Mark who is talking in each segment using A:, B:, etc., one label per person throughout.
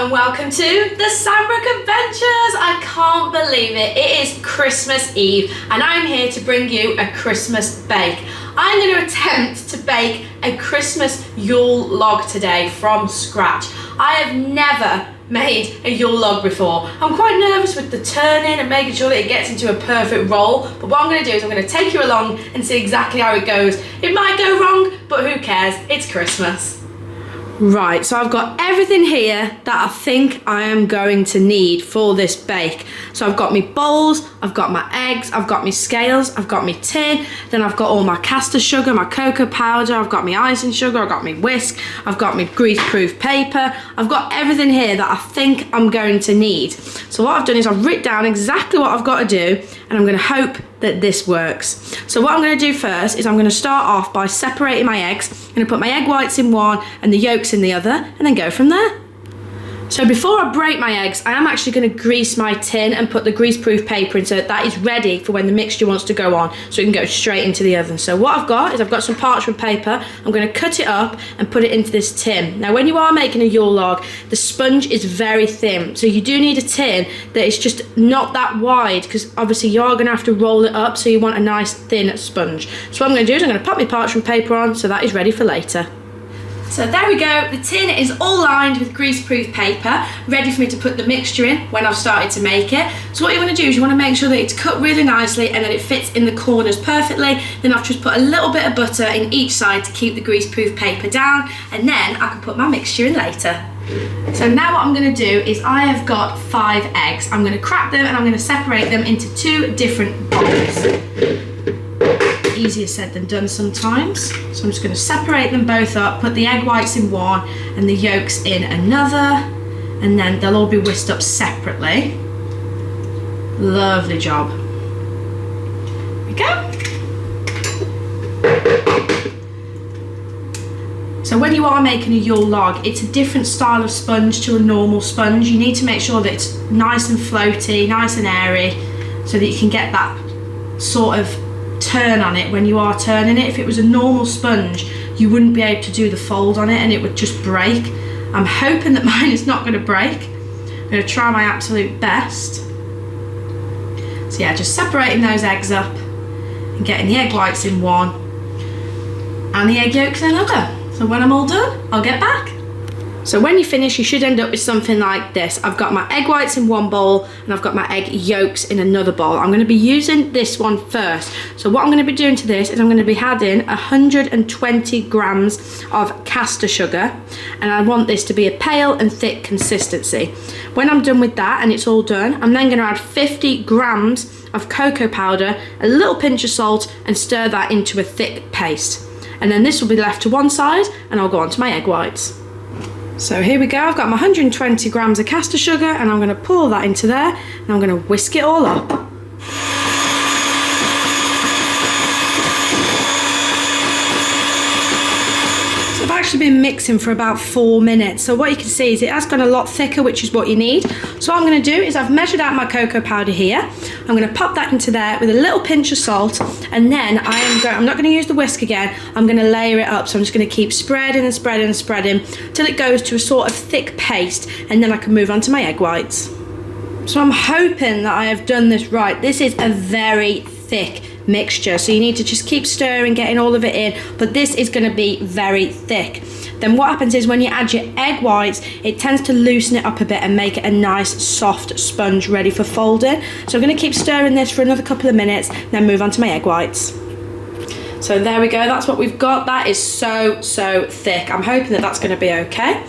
A: and welcome to the Sanbrooke Adventures. I can't believe it. It is Christmas Eve and I'm here to bring you a Christmas bake. I'm going to attempt to bake a Christmas Yule log today from scratch. I have never made a Yule log before. I'm quite nervous with the turning and making sure that it gets into a perfect roll, but what I'm going to do is I'm going to take you along and see exactly how it goes. It might go wrong, but who cares? It's Christmas. Right, so I've got everything here that I think I am going to need for this bake. So I've got my bowls, I've got my eggs, I've got my scales, I've got my tin, then I've got all my caster sugar, my cocoa powder, I've got my icing sugar, I've got my whisk, I've got my grease-proof paper. I've got everything here that I think I'm going to need. So what I've done is I've written down exactly what I've got to do, and I'm going to hope that this works. So what I'm going to do first is I'm going to start off by separating my eggs. I'm going to put my egg whites in one and the yolks in the other, and then go from there. So before I break my eggs, I am actually going to grease my tin and put the grease-proof paper in so that is ready for when the mixture wants to go on, so it can go straight into the oven. So what I've got is I've got some parchment paper. I'm going to cut it up and put it into this tin. Now when you are making a Yule log, the sponge is very thin, so you do need a tin that is just not that wide, because obviously you are going to have to roll it up, so you want a nice thin sponge. So what I'm going to do is I'm going to pop my parchment paper on so that is ready for later. So there we go, the tin is all lined with grease-proof paper, ready for me to put the mixture in when I've started to make it. So what you want to do is you want to make sure that it's cut really nicely and that it fits in the corners perfectly. Then I've just put a little bit of butter in each side to keep the grease-proof paper down, and then I can put my mixture in later. So now what I'm going to do is I have got 5 eggs. I'm going to crack them and I'm going to separate them into 2 different bowls. Easier said than done sometimes. So I'm just going to separate them both up, put the egg whites in one and the yolks in another, and then they'll all be whisked up separately. Lovely job. There we go. So when you are making a Yule log, it's a different style of sponge to a normal sponge. You need to make sure that it's nice and floaty, nice and airy, so that you can get that sort of turn on it when you are turning it. If it was a normal sponge, you wouldn't be able to do the fold on it and it would just break. I'm hoping that mine is not going to break. I'm going to try my absolute best. So yeah, just separating those eggs up and getting the egg whites in one and the egg yolks in another. So when I'm all done, I'll get back. So when you finish, you should end up with something like this. I've got my egg whites in one bowl and I've got my egg yolks in another bowl. I'm going to be using this one first. So what I'm going to be doing to this is I'm going to be adding 120 grams of caster sugar, and I want this to be a pale and thick consistency. When I'm done with that and it's all done, I'm then going to add 50 grams of cocoa powder, a little pinch of salt, and stir that into a thick paste. And then this will be left to one side and I'll go on to my egg whites. So here we go, I've got my 120 grams of caster sugar and I'm going to pour that into there and I'm going to whisk it all up. So I've actually been mixing for about 4 minutes. So what you can see is it has gone a lot thicker, which is what you need. So what I'm going to do is I've measured out my cocoa powder here. I'm going to pop that into there with a little pinch of salt, and then I'm not going to use the whisk again. I'm going to layer it up. So I'm just going to keep spreading and spreading and spreading till it goes to a sort of thick paste, and then I can move on to my egg whites. So I'm hoping that I have done this right. This is a very thick mixture, so you need to just keep stirring, getting all of it in, but this is going to be very thick. Then what happens is when you add your egg whites, it tends to loosen it up a bit and make it a nice soft sponge ready for folding. So I'm going to keep stirring this for another couple of minutes, then move on to my egg whites. So there we go, that's what we've got. That is so thick. I'm hoping that that's going to be okay.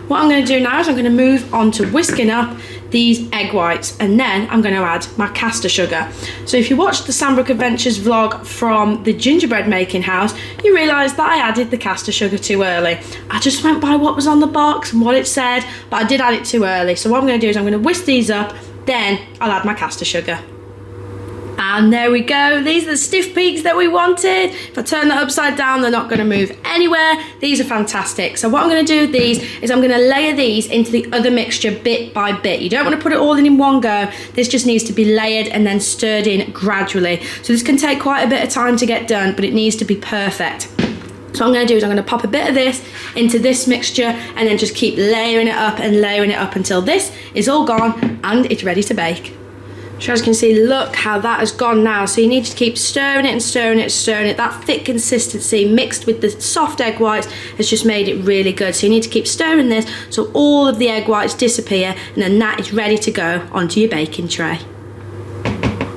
A: What I'm going to do now is I'm going to move on to whisking up these egg whites, and then I'm going to add my caster sugar. So if you watched the Sanbrooke Adventures vlog from the gingerbread making house, you realise that I added the caster sugar too early. I just went by what was on the box and what it said, but I did add it too early. So what I'm going to do is I'm going to whisk these up, then I'll add my caster sugar. And there we go, these are the stiff peaks that we wanted. If I turn that upside down, they're not going to move anywhere. These are fantastic. So what I'm going to do with these is I'm going to layer these into the other mixture bit by bit. You don't want to put it all in one go. This just needs to be layered and then stirred in gradually. So this can take quite a bit of time to get done, but it needs to be perfect. So what I'm going to do is I'm going to pop a bit of this into this mixture and then just keep layering it up and layering it up until this is all gone and it's ready to bake. So as you can see, look how that has gone now. So you need to keep stirring it and stirring it and stirring it. That thick consistency mixed with the soft egg whites has just made it really good. So you need to keep stirring this so all of the egg whites disappear, and then that is ready to go onto your baking tray.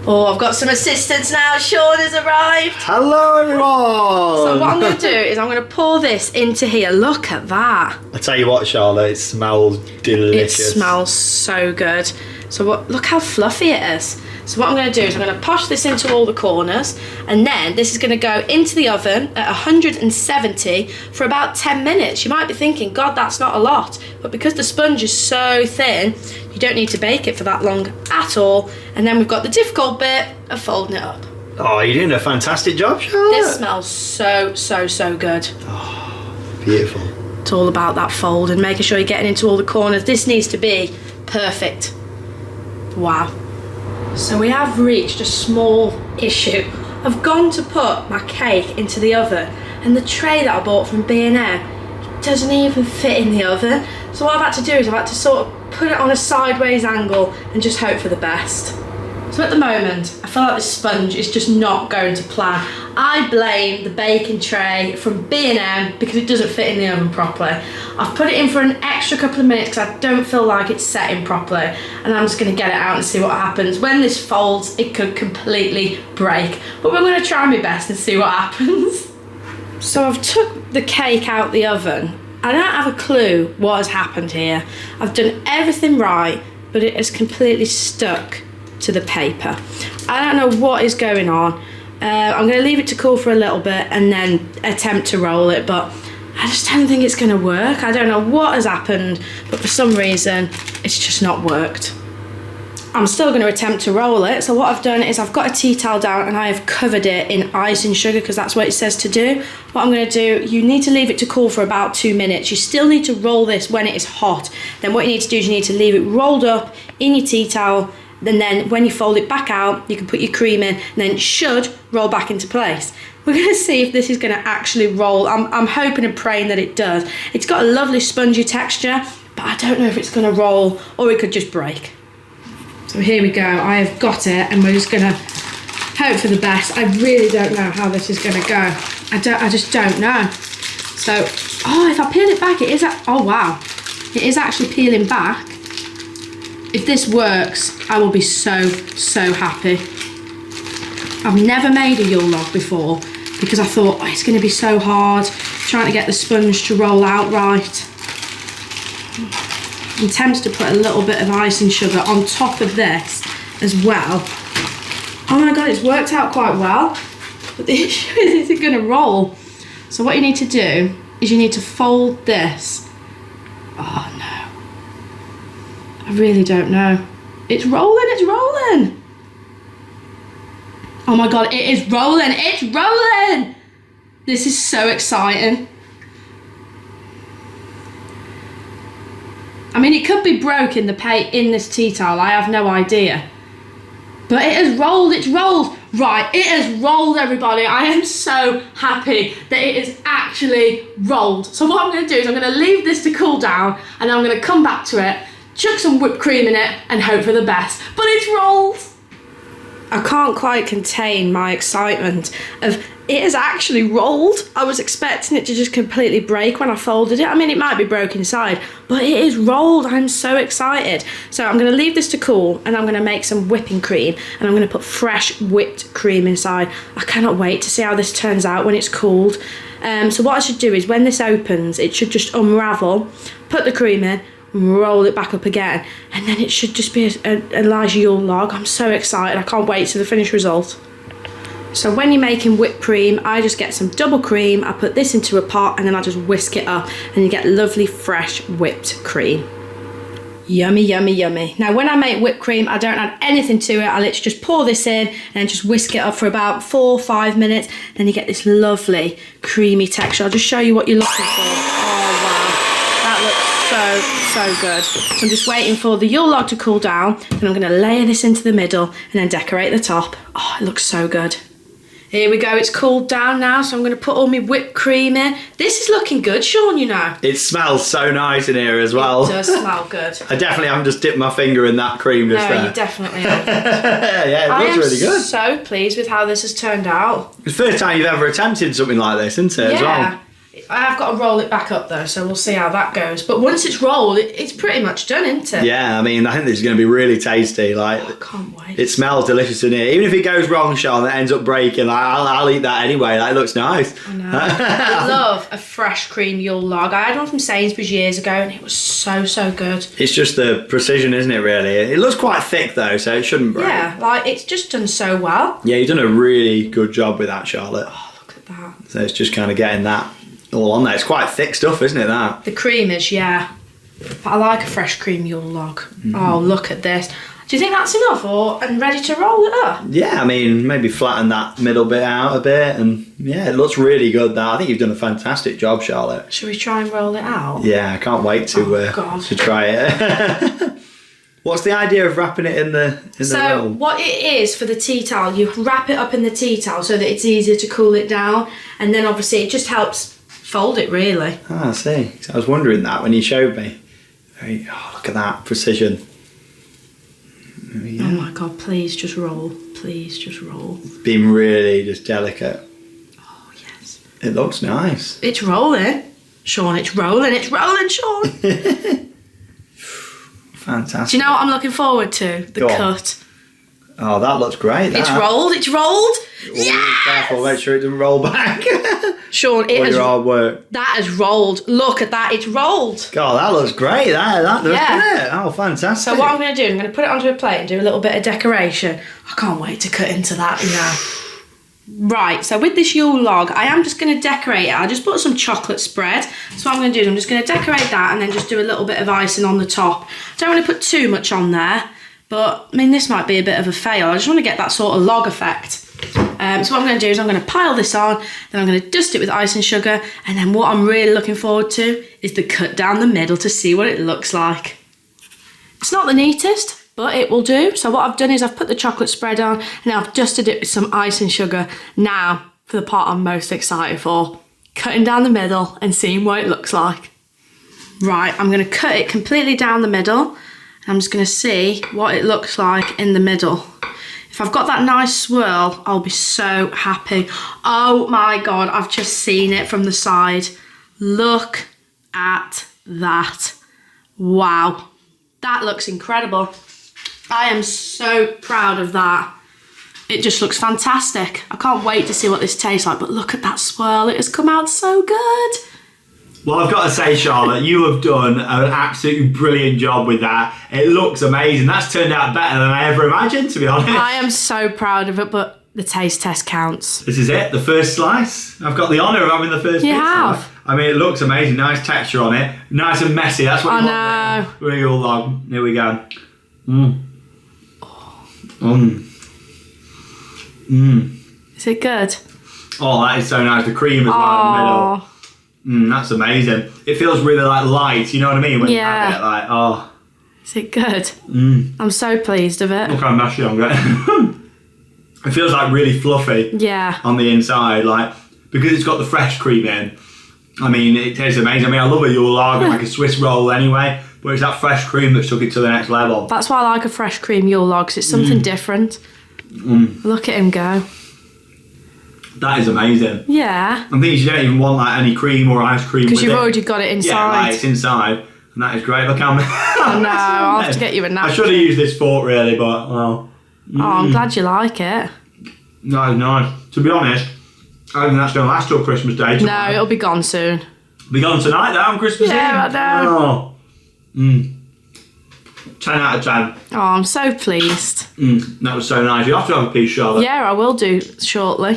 A: Oh, I've got some assistants now. Sean has arrived.
B: Hello, everyone.
A: So what I'm going to do is I'm going to pour this into here. Look at that.
B: I tell you what, Charlotte, it smells delicious.
A: It smells so good. So look how fluffy it is. So what I'm going to do is I'm going to push this into all the corners, and then this is going to go into the oven at 170 for about 10 minutes. You might be thinking, God, that's not a lot. But because the sponge is so thin, you don't need to bake it for that long at all. And then we've got the difficult bit of folding it up.
B: Oh, you're doing a fantastic job, Charlotte.
A: This smells so good.
B: Oh, beautiful.
A: It's all about that fold and making sure you're getting into all the corners. This needs to be perfect. Wow. So we have reached a small issue. I've gone to put my cake into the oven, and the tray that I bought from B&M doesn't even fit in the oven. So what I've had to do is I've had to sort of put it on a sideways angle and just hope for the best. So at the moment, I feel like this sponge is just not going to plan. I blame the baking tray from B&M because it doesn't fit in the oven properly. I've put it in for an extra couple of minutes because I don't feel like it's setting properly, and I'm just going to get it out and see what happens. When this folds, it could completely break, but we're going to try my best and see what happens. So I've took the cake out the oven. I don't have a clue what has happened here. I've done everything right, but it is completely stuck to the paper. I don't know what is going on. I'm going to leave it to cool for a little bit and then attempt to roll it, but I just don't think it's going to work. I don't know what has happened, but for some reason it's just not worked. I'm still going to attempt to roll it. So what I've done is I've got a tea towel down and I have covered it in icing sugar because that's what it says to do. What I'm going to do, you need to leave it to cool for about 2 minutes. You still need to roll this when it is hot. Then what you need to do is you need to leave it rolled up in your tea towel, and then when you fold it back out, you can put your cream in, and then it should roll back into place. We're going to see if this is going to actually roll. I'm hoping and praying that it does. It's got a lovely spongy texture, but I don't know if it's going to roll or it could just break. So here we go. I have got it, and we're just going to hope for the best. I really don't know how this is going to go. I just don't know. So, oh, if I peel it back, it is. Oh wow, it is actually peeling back. If this works, I will be so happy. I've never made a Yule log before because I thought, oh, it's going to be so hard trying to get the sponge to roll out right. I'm tempted to put a little bit of icing sugar on top of this as well. Oh my God, it's worked out quite well. But the issue is it going to roll? So what you need to do is you need to fold this. Oh no. I really don't know. It's rolling, it's rolling. Oh my God, it is rolling, it's rolling. This is so exciting. I mean, it could be broke in this tea towel, I have no idea. But it has rolled, it's rolled. Right, it has rolled, everybody. I am so happy that it is actually rolled. So what I'm gonna do is I'm gonna leave this to cool down, and I'm gonna come back to it, chuck some whipped cream in it and hope for the best. But it's rolled. I can't quite contain my excitement of it has actually rolled. I was expecting it to just completely break when I folded it. I mean, it might be broken inside, but it is rolled. I'm so excited. So I'm going to leave this to cool, and I'm going to make some whipping cream, and I'm going to put fresh whipped cream inside. I cannot wait to see how this turns out when it's cooled. So what I should do is when this opens, it should just unravel, put the cream in, roll it back up again, and then it should just be a large Yule log. I'm so excited. I can't wait to the finished result. So when you're making whipped cream, I just get some double cream, I put this into a pot, and then I just whisk it up, and you get lovely fresh whipped cream. Yummy, yummy, yummy. Now when I make whipped cream, I don't add anything to it. I literally just pour this in and then just whisk it up for about 4 or 5 minutes. Then you get this lovely creamy texture. I'll just show you what you're looking for. Oh wow, that looks so good. So I'm just waiting for the Yule log to cool down, and I'm going to layer this into the middle and then decorate the top. Oh, it looks so good. Here we go, it's cooled down now, so I'm going to put all my whipped cream in. This is looking good, Sean, you know.
B: It smells so nice in here as well.
A: It does smell good.
B: I definitely haven't just dipped my finger in that cream just
A: No,
B: there.
A: you definitely haven't.
B: Yeah, it looks really good.
A: I am so pleased with how this has turned out.
B: It's the first time you've ever attempted something like this, isn't it, as well?
A: Yeah. I have got to roll it back up though, so we'll see how that goes. But once it's rolled, it's pretty much done, isn't it?
B: Yeah, I mean, I think this is going to be really tasty. Like,
A: I can't wait.
B: it smells delicious in here. Even if it goes wrong, Sean, and it ends up breaking, like, I'll eat that anyway. That looks nice.
A: I know. I love a fresh cream Yule log. I had one from Sainsbury's years ago, and it was so good.
B: It's just the precision, isn't it, really? It looks quite thick, though, so it shouldn't break.
A: Yeah, like it's just done so well.
B: Yeah, you've done a really good job with that, Charlotte.
A: Oh, look at that.
B: So it's just kind of getting that all on there. It's quite thick stuff, isn't it, that?
A: The cream is, yeah. But I like a fresh cream Yule log. Oh, look at this. Do you think that's enough and ready to roll it up?
B: Yeah, I mean, maybe flatten that middle bit out a bit, and yeah, it looks really good now. I think you've done a fantastic job, Charlotte.
A: Should we try and roll it out?
B: Yeah, I can't wait to try it. What's the idea of wrapping it in the
A: So
B: roll?
A: what it is for the tea towel, you wrap it up in the tea towel so that it's easier to cool it down, and then obviously it just helps fold it really.
B: Ah, I see. So I was wondering that when you showed me. Oh, look at that precision.
A: Oh my God, please just roll. Please just roll.
B: It's been really just delicate.
A: Oh yes.
B: It looks nice.
A: It's rolling. Sean, it's rolling, Sean.
B: Fantastic.
A: Do you know what I'm looking forward to? The
B: Go on.
A: cut.
B: Oh, that looks great.
A: It's rolled.
B: Ooh,
A: Yes!
B: Careful, make sure it doesn't roll back.
A: Sean,
B: All your hard work.
A: that has rolled. Look at that, it's rolled.
B: God, that looks great. That does, doesn't it? Oh, fantastic.
A: So what I'm going to do, I'm going to put it onto a plate and do a little bit of decoration. I can't wait to cut into that, you know. Right, so with this Yule log, I am just going to decorate it. I just put some chocolate spread. So what I'm going to do is I'm just going to decorate that and then just do a little bit of icing on the top. Don't want to put too much on there, but I mean, this might be a bit of a fail. I just want to get that sort of log effect. So what I'm going to do is I'm going to pile this on, then I'm going to dust it with icing sugar, and then what I'm really looking forward to is the cut down the middle to see what it looks like. It's not the neatest, but it will do. So what I've done is I've put the chocolate spread on and I've dusted it with some icing sugar. Now for the part I'm most excited for, cutting down the middle and seeing what it looks like. Right, I'm going to cut it completely down the middle and I'm just going to see what it looks like in the middle. If I've got that nice swirl, I'll be so happy. Oh my God, I've just seen it from the side. Look at that. Wow, that looks incredible. I am so proud of that. It just looks fantastic. I can't wait to see what this tastes like, but look at that swirl. It has come out so good.
B: Well, I've got to say, Charlotte, you have done an absolutely brilliant job with that. It looks amazing. That's turned out better than I ever imagined, to be honest.
A: I am so proud of it, but the taste test counts.
B: This is it, the first slice. I've got the honour of having the first
A: You
B: bit.
A: have.
B: I mean, it looks amazing. Nice texture on it. Nice and messy. That's what you want.
A: know.
B: Real long. Here we go.
A: Is it good?
B: Oh, that is so nice. The cream as well in the middle. That's amazing. It feels really like light, you know what I mean? When you have it, like, oh.
A: Is it good? I'm so pleased of it.
B: Look how mushy I'm getting. It feels like really fluffy.
A: Yeah.
B: On the inside, like, because it's got the fresh cream in. I mean, it tastes amazing. I mean, I love a Yule log, like a Swiss roll anyway, but it's that fresh cream that took it to the next level.
A: That's why I like a fresh cream Yule log, 'cause it's something different. Look at him go.
B: That is amazing.
A: Yeah.
B: And things you don't even want like any cream or ice cream
A: Because
B: with
A: you've
B: it.
A: already got it inside.
B: Yeah, like it's inside, and that is great. Look how
A: I know, I'll have to get you a napkin.
B: I should have used this fork really, but well.
A: Oh, I'm glad you like it.
B: No, nice. To be honest, I think that's going to last till Christmas Day.
A: No, it'll be gone soon.
B: Be gone tonight though on Christmas Eve.
A: Yeah, I know.
B: Oh. 10 out of 10.
A: Oh, I'm so pleased.
B: That was so nice. You have to have a piece, Charlotte.
A: Yeah, I will do shortly.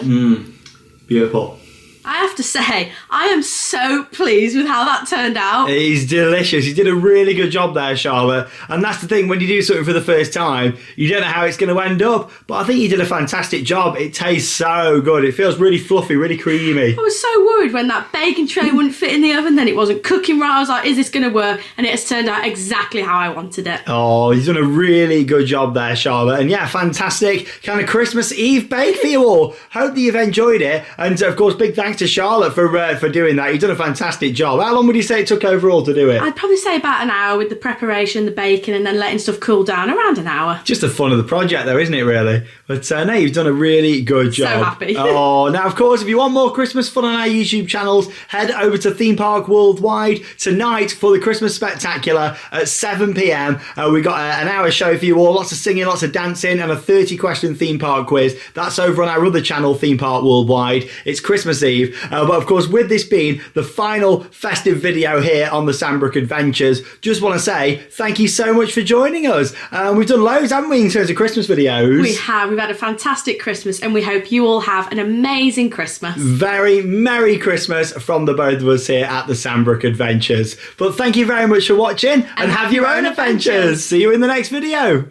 B: Beautiful.
A: I have to say, I am so pleased with how that turned out.
B: It's delicious. You did a really good job there, Charlotte. And that's the thing, when you do something for the first time, you don't know how it's going to end up. But I think you did a fantastic job. It tastes so good. It feels really fluffy, really creamy.
A: I was so worried when that bacon tray wouldn't fit in the oven, then it wasn't cooking right. I was like, is this going to work? And it has turned out exactly how I wanted it.
B: Oh, you've done a really good job there, Charlotte. And yeah, fantastic kind of Christmas Eve bake for you all. Hope that you've enjoyed it. And of course, big thanks to Charlotte for doing that. You've done a fantastic job. How long would you say it took overall to do it?
A: I'd probably say about an hour with the preparation, the baking, and then letting stuff cool down, around an hour.
B: Just the fun of the project though, isn't it, really? But no, you've done a really good job.
A: So happy.
B: Oh, now of course, if you want more Christmas fun on our YouTube channels, head over to Theme Park Worldwide tonight for the Christmas Spectacular at 7 p.m. We've got an hour show for you all, lots of singing, lots of dancing, and a 30-question theme park quiz. That's over on our other channel, Theme Park Worldwide. It's Christmas Eve. But of course, with this being the final festive video here on the Sanbrooke Adventures, just want to say thank you so much for joining us. We've done loads, haven't we, in terms of Christmas videos?
A: We have. We've had a fantastic Christmas, and we hope you all have an amazing Christmas.
B: Very Merry Christmas from the both of us here at the Sanbrooke Adventures. But thank you very much for watching, and have your own adventures. See you in the next video.